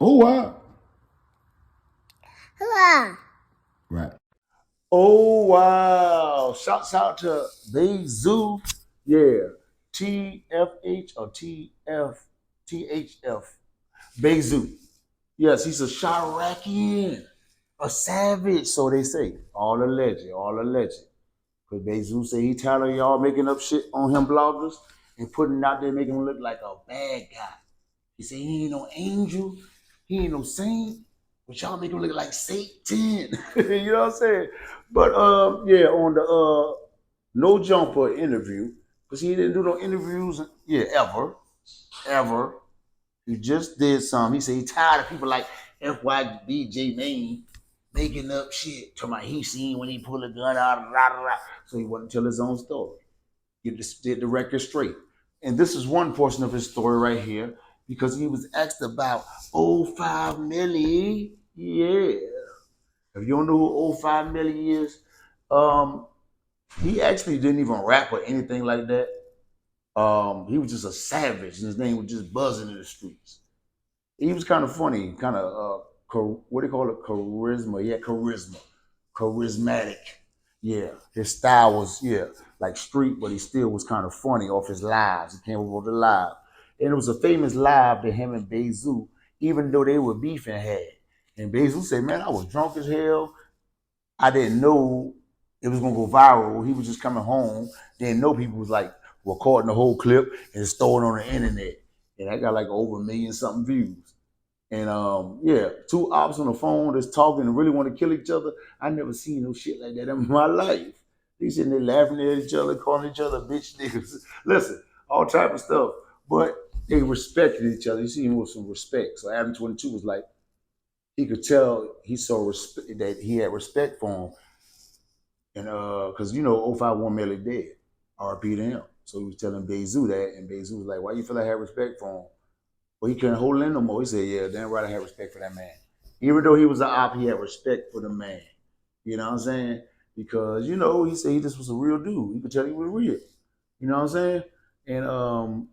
Oh, wow. Hello. Right. Oh, wow. Shouts out to Bayzoo. Yeah. TFH or THF. Bayzoo. Yes, he's a Chiracian, a savage, so they say. All alleged, all alleged. Because Bayzoo say he tired of y'all making up shit on him bloggers and putting it out there making him look like a bad guy. He said he ain't no angel, he ain't no saint, but y'all make him look like Satan. You know what I'm saying? But yeah, on the Nojumper interview, because he didn't do no interviews, ever. He just did some. He said he tired of people like FYBJ Maine making up shit. Talking about he seen when he pulled a gun out, rah, rah, rah. So he wanted to tell his own story. Get the record straight. And this is one portion of his story right here because he was asked about 05 Melly. Yeah. If you don't know who 05 Melly is, he actually didn't even rap or anything like that. He was just a savage, and his name was just buzzing in the streets. He was kind of funny, kind of what do you call it? Charisma. Yeah, charismatic. Yeah, his style was like street, but he still was kind of funny off his lives. He came over the live, and it was a famous live that him and Bayzoo, even though they were beefing, had. And Bayzoo said, "Man, I was drunk as hell. I didn't know it was gonna go viral. He was just coming home. Didn't know people was like recording the whole clip and storing it on the internet. And I got like over 1,000,000 something views. And yeah, two ops on the phone that's talking and really want to kill each other. I never seen no shit like that in my life. They sitting there laughing at each other, calling each other bitch niggas. Listen, all type of stuff. But they respected each other. You see him with some respect. So Adam 22 was like, he could tell he saw that he had respect for him. And because you know 051 Melly dead, RP to him. So he was telling Bayzoo that, and Bayzoo was like, "Why you feel like I have respect for him?" Well, he couldn't hold it in no more. He said, "Yeah, damn right, I have respect for that man." Even though he was an op, he had respect for the man. You know what I'm saying? Because you know he said he just was a real dude. You could tell he was real. You know what I'm saying? And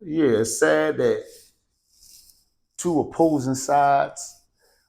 yeah, it's sad that two opposing sides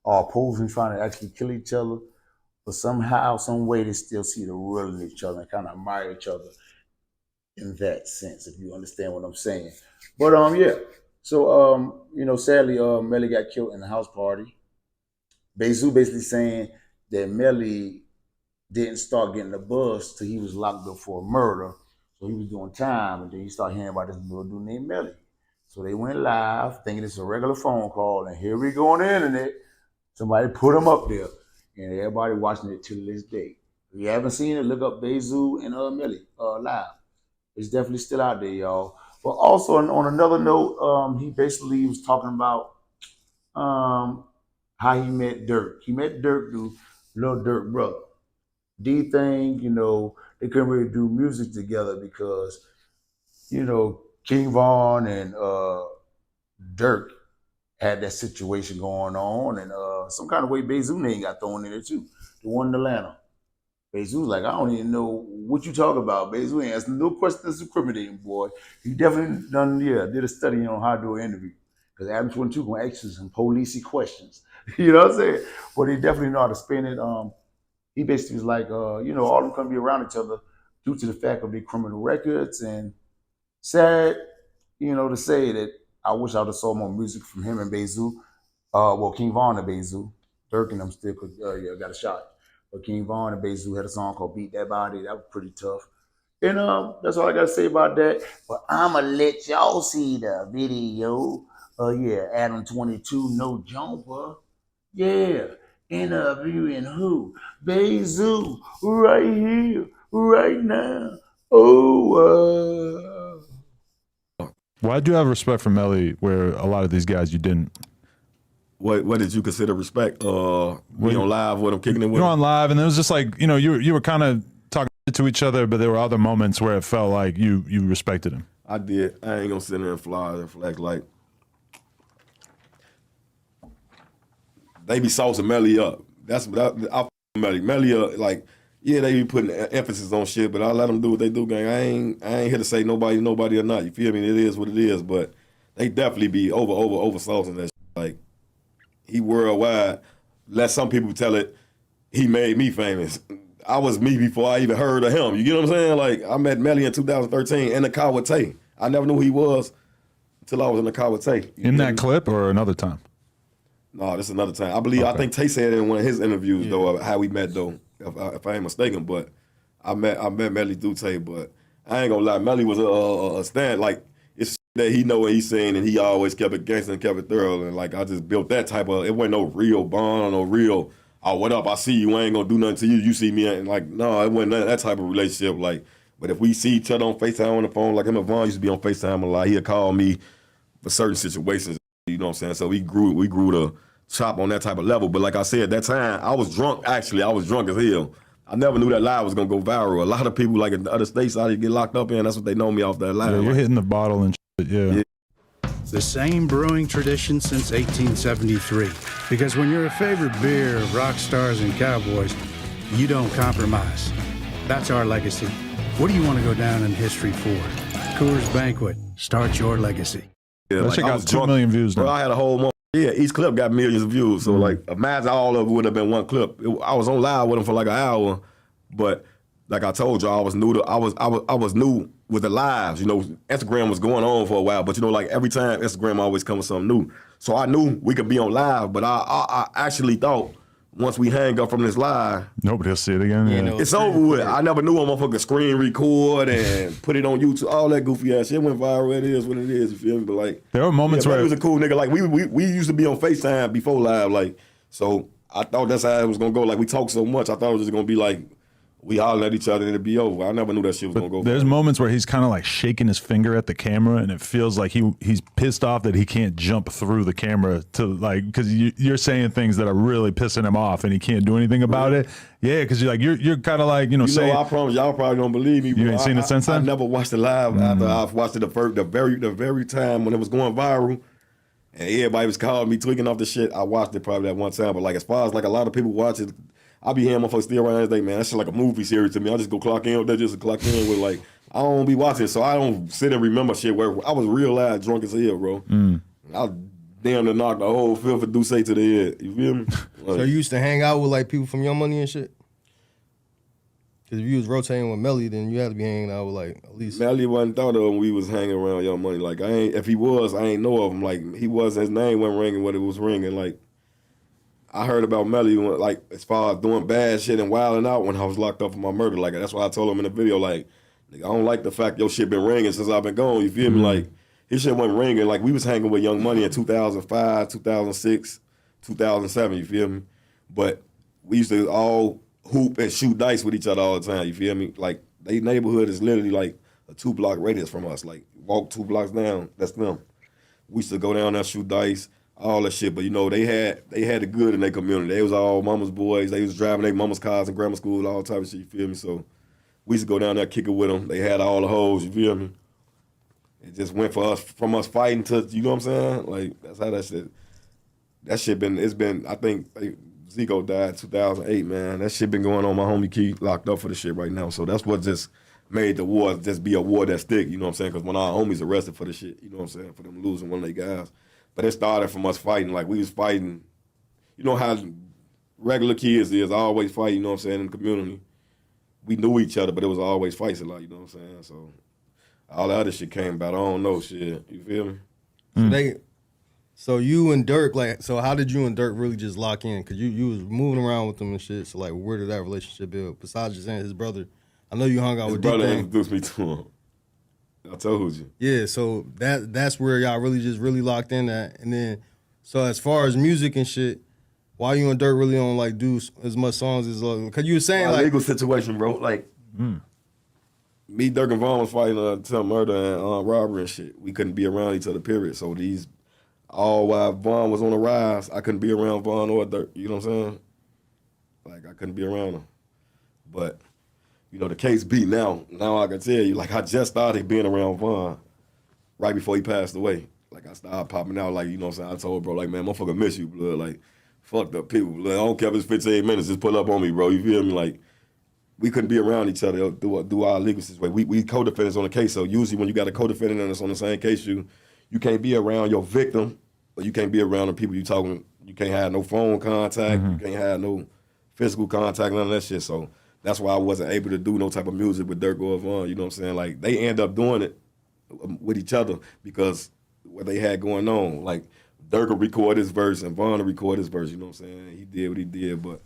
are opposing, trying to actually kill each other. But somehow, some way, they still see the real in each other and kind of admire each other in that sense, if you understand what I'm saying. But yeah. So you know, sadly, Melly got killed in the house party. Bayzoo basically saying that Melly didn't start getting the buzz till he was locked up for a murder. So he was doing time, and then he started hearing about this little dude named Melly. So they went live, thinking it's a regular phone call, and here we go on the internet. Somebody put him up there, and everybody watching it till this day. If you haven't seen it, look up Bayzoo and Melly live. It's definitely still out there, y'all. But also on another note, he basically was talking about how he met Durk. He met Durk through Lil Durk brother. D thing, you know, they couldn't really do music together because, you know, KingVon and Durk had that situation going on, and some kind of way Bayzoo name got thrown in there too. The one in Atlanta. Bayzoo's like, I don't even know what you talk about. Bayzoo ain't asking no questions incriminating, boy. He definitely did a study on how to do an interview. Because Adam 22 gonna ask you some policey questions. You know what I'm saying? But he definitely know how to spin it. He basically was like, you know, all of them couldn't be around each other due to the fact of their criminal records. And sad, you know, to say that I wish I would have saw more music from him and Bayzoo. Well, KingVon and Bayzoo. Durk and them still could, got a shot. But KingVon and Bayzoo had a song called Beat That Body. That was pretty tough. And that's all I got to say about that. But I'm going to let y'all see the video. Yeah, Adam 22, Nojumper. Yeah, interviewing who? Bayzoo, right here, right now. Oh, Why do you have respect for Melly where a lot of these guys you didn't? What did you consider respect? We on live with him, kicking it with You're him? on live, and it was just like, you know, you were kind of talking to each other, but there were other moments where it felt like you respected him. I did. I ain't gonna sit there and flag like they be saucing Melly up. That's what I Melly. Melly like, yeah, they be putting emphasis on shit, but I let them do what they do, gang. I ain't here to say nobody or not. You feel me? It is what it is, but they definitely be over saucing that shit. Like, he worldwide. Let some people tell it, he made me famous. I was me before I even heard of him. You get what I'm saying? Like, I met Melly in 2013 in the car with Tay. I never knew who he was until I was in the car with Tay. In that clip or another time? No, this is another time. I think Tay said it in one of his interviews, though, how we met, though, if I ain't mistaken. But I met Melly through Tay, but I ain't gonna lie, Melly was a stand, like, it's that he know what he's saying, and he always kept it gangster and kept it thorough, and, like, I just built that type of, it wasn't no real bond or no real, oh, what up, I see you, I ain't gonna do nothing to you, you see me, and, like, no, it wasn't that type of relationship, like, but if we see each other on FaceTime on the phone, like him and Vaughn used to be on FaceTime a lot, he'd call me for certain situations, you know what I'm saying, so we grew to chop on that type of level, but like I said, at that time, I was drunk as hell. I never knew that live was gonna go viral. A lot of people, like in the other states, I get locked up in. That's what they know me off that live. Yeah, you're hitting the bottle and shit, yeah. The same brewing tradition since 1873. Because when you're a favorite beer of rock stars and cowboys, you don't compromise. That's our legacy. What do you want to go down in history for? Coors Banquet. Start your legacy. Yeah, that shit got 2 million views now. Bro, I had a whole month. Yeah, each clip got millions of views. So like, imagine all of it would have been one clip. I was on live with him for like an hour, but like I told you, I was new with the lives. You know, Instagram was going on for a while, but you know, like every time Instagram always comes with something new. So I knew we could be on live, but I actually thought once we hang up from this live, nobody will see it again. Yeah. It's over with. I never knew a motherfucker screen record and put it on YouTube. All that goofy ass shit went viral. It is what it is. You feel me? But like, there were moments where he was a cool nigga. Like we used to be on FaceTime before live. Like, so I thought that's how it was gonna go. Like we talked so much, I thought it was just gonna be like we holler at each other and it'd be over. I never knew that shit was gonna go. There's moments where he's kind of like shaking his finger at the camera, and it feels like he's pissed off that he can't jump through the camera to like, because you're saying things that are really pissing him off, and he can't do anything about it. Yeah, because you're kind of like saying. I promise y'all probably don't believe me. You ain't seen it since then. I never watched it live after I've watched it the very time when it was going viral. And everybody was calling me, tweaking off the shit. I watched it probably that one time. But like as far as like a lot of people watch it, I be hearing motherfuckers still around every day, man. That shit like a movie series to me. I just go clock in with that, just clock in with like, I don't be watching, so I don't sit and remember shit where I was real loud, drunk as hell, bro. I damn near knocked the whole Thf Bayzoo to the head. You feel me? Like, so you used to hang out with like people from Young Money and shit? Because if you was rotating with Melly, then you had to be hanging out with like at least. Melly wasn't thought of him. We was hanging around Young Money. Like if he was, I ain't know of him. Like he was, his name wasn't ringing what it was ringing. Like I heard about Melly like as far as doing bad shit and wilding out when I was locked up for my murder. Like that's why I told him in the video, like, nigga, I don't like the fact your shit been ringing since I've been gone. You feel me? Like his shit wasn't ringing. Like we was hanging with Young Money in 2005, 2006, 2007. You feel me? But we used to all hoop and shoot dice with each other all the time. You feel me? Like they neighborhood is literally like a 2-block radius from us. Like walk 2 blocks down, that's them. We used to go down there, shoot dice, all that shit. But you know, they had it good in their community. They was all mama's boys. They was driving their mama's cars in grammar school, all type of shit. You feel me? So we used to go down there, kick it with them. They had all the hoes. You feel me? It just went from us fighting to, you know what I'm saying? Like that's how that shit. That shit been. I think Zico died 2008. Man, that shit been going on. My homie Key locked up for the shit right now. So that's what just made the war just be a war that stick. You know what I'm saying? Because when our homies arrested for the shit, you know what I'm saying, for them losing one of their guys. But it started from us fighting. Like, we was fighting. You know how regular kids is, always fighting, you know what I'm saying, in the community. We knew each other, but it was always fights a lot, you know what I'm saying? So all the other shit came about. I don't know shit. You feel me? So you and Durk, like, so how did you and Durk really just lock in? Because you was moving around with them and shit. So, like, where did that relationship build? Besides just saying his brother, I know you hung out with D-Thang. His brother introduced me to him. I told you. Yeah, so that's where y'all really locked in at. And then, so as far as music and shit, why you and Durk really don't like do as much songs as because you were saying like legal situation, bro. Like me, Durk and Vaughn was fighting attempt murder and robbery and shit. We couldn't be around each other, period. So while Vaughn was on the rise, I couldn't be around Vaughn or Durk. You know what I'm saying? Like I couldn't be around them. But you know, the case beat now. Now I can tell you, like, I just started being around Vaughn right before he passed away. Like, I started popping out, like, you know what I'm saying? I told bro, like, man, motherfucker miss you, blood. Like, fucked up people, blood. I don't care if it's 15 minutes, just pull up on me, bro. You feel me? Like, we couldn't be around each other through our legal situation. We co-defendants on the case, so usually when you got a co-defendant that's on the same case, you can't be around your victim, or you can't be around the people you You can't have no phone contact. You can't have no physical contact, none of that shit. So that's why I wasn't able to do no type of music with Durk or Von. You know what I'm saying? Like they end up doing it with each other because what they had going on. Like Durk will record his verse and Von will record his verse. You know what I'm saying? He did what he did, but.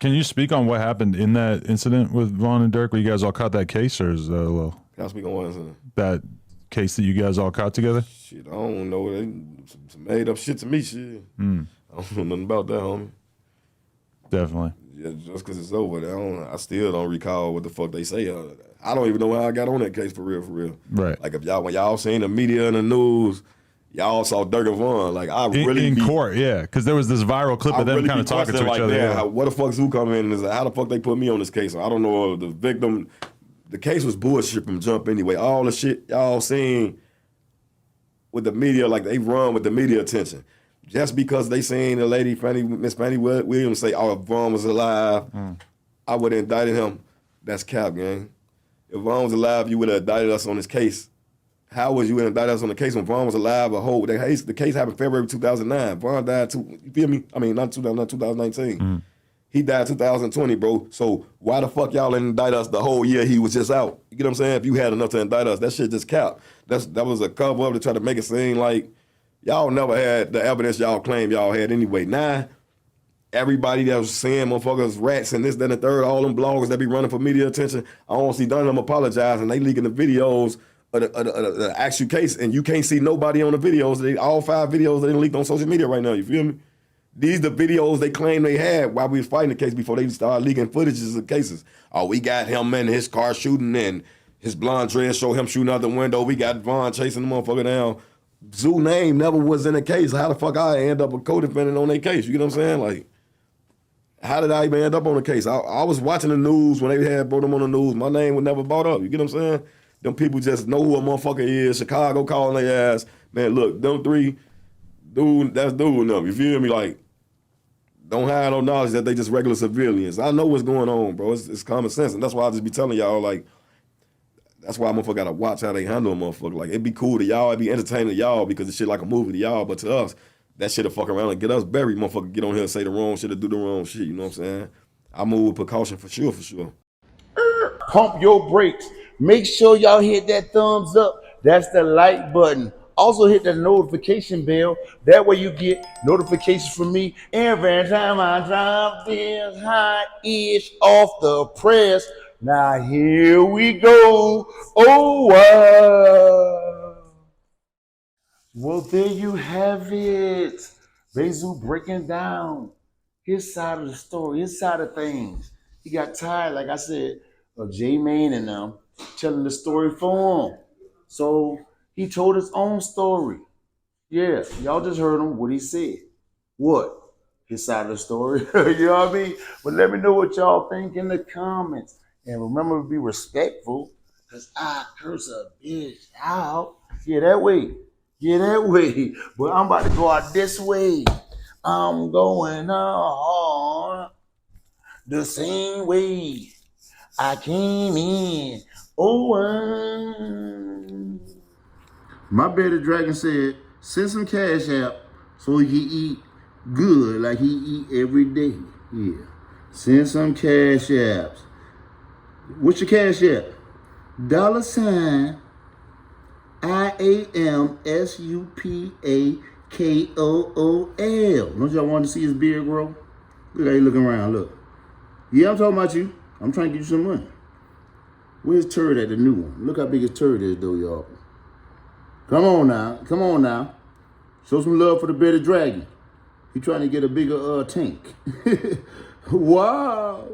Can you speak on what happened in that incident with Von and Durk? Where you guys all caught that case, or is that a little? Can I speak on what incident? That case that you guys all caught together? Shit, I don't know. They some made up shit to me, shit. I don't know nothing about that, homie. Definitely. Yeah, just because it's over, I still don't recall what the fuck they say. I don't even know how I got on that case for real. Right. Like when y'all seen the media and the news, y'all saw Durk and Von. Like I really in court, yeah, because there was this viral clip of them kind of talking to each other. Yeah. What the fuck Zoo come in and is like, how the fuck they put me on this case? I don't know the victim. The case was bullshit from jump anyway. All the shit y'all seen with the media, like they run with the media attention. Just because they seen the lady Miss Fannie Williams say, "Oh, if Von was alive, I would have indicted him." That's cap, gang. If Von was alive, you would have indicted us on this case. How was you indicted us on the case when Von was alive? The case happened February 2009. Von died you feel me? I mean, not 2019. He died 2020, bro. So why the fuck y'all indict us the whole year he was just out? You get what I'm saying? If you had enough to indict us, that shit just cap. That was a cover up to try to make it seem like y'all never had the evidence y'all claim y'all had anyway. Now, everybody that was saying motherfuckers rats and this, that, and the third, all them bloggers that be running for media attention, I don't see none of them apologizing. They leaking the videos of the actual case, and you can't see nobody on the videos. All 5 videos they leaked on social media right now. You feel me? These the videos they claim they had while we was fighting the case before they started leaking footages of cases. Oh, we got him in his car shooting, and his blonde dread show him shooting out the window. We got Von chasing the motherfucker down. Zoo name never was in the case. How the fuck I end up a co-defendant on their case? You get what I'm saying? Like, how did I even end up on the case? I was watching the news when they had brought them on the news. My name was never brought up. You get what I'm saying? Them people just know who a motherfucker is. Chicago calling their ass. Man, look, them 3, dude, that's dude enough. You feel me? Like, don't have no knowledge that they just regular civilians. I know what's going on, bro. It's common sense. And that's why I just be telling y'all, like, that's why a motherfucker gotta watch how they handle a motherfucker. Like, it'd be cool to y'all, it'd be entertaining to y'all because it's shit like a movie to y'all, but to us, that shit'll fuck around and get us buried. Motherfucker get on here and say the wrong shit or do the wrong shit, you know what I'm saying? I move with precaution for sure. Pump your brakes. Make sure y'all hit that thumbs up. That's the like button. Also hit the notification bell. That way you get notifications from me every time I drop this hot-ish off the press. Now here we go. Oh, wow. Well, there you have it. Bayzoo breaking down his side of the story, his side of things. He got tired, like I said, of J-Mane and them telling the story for him. So he told his own story. Yeah, y'all just heard him, what he said. What? His side of the story. You know what I mean? But let me know what y'all think in the comments. And remember to be respectful, because I curse a bitch out. Yeah, that way. Yeah, that way. But I'm about to go out this way. I'm going on the same way I came in. Oh, my bearded dragon said, send some cash out so he can eat good like he eat every day. Yeah. Send some cash apps. What's your cash app? $sign IAMSUPAKOOL. Don't y'all want to see his beard grow? Look how he looking around, look. Yeah, I'm talking about you. I'm trying to get you some money. Where's Turd at, the new one? Look how big his turd is, though, y'all. Come on now. Come on now. Show some love for the bearded dragon. He trying to get a bigger tank. Wow.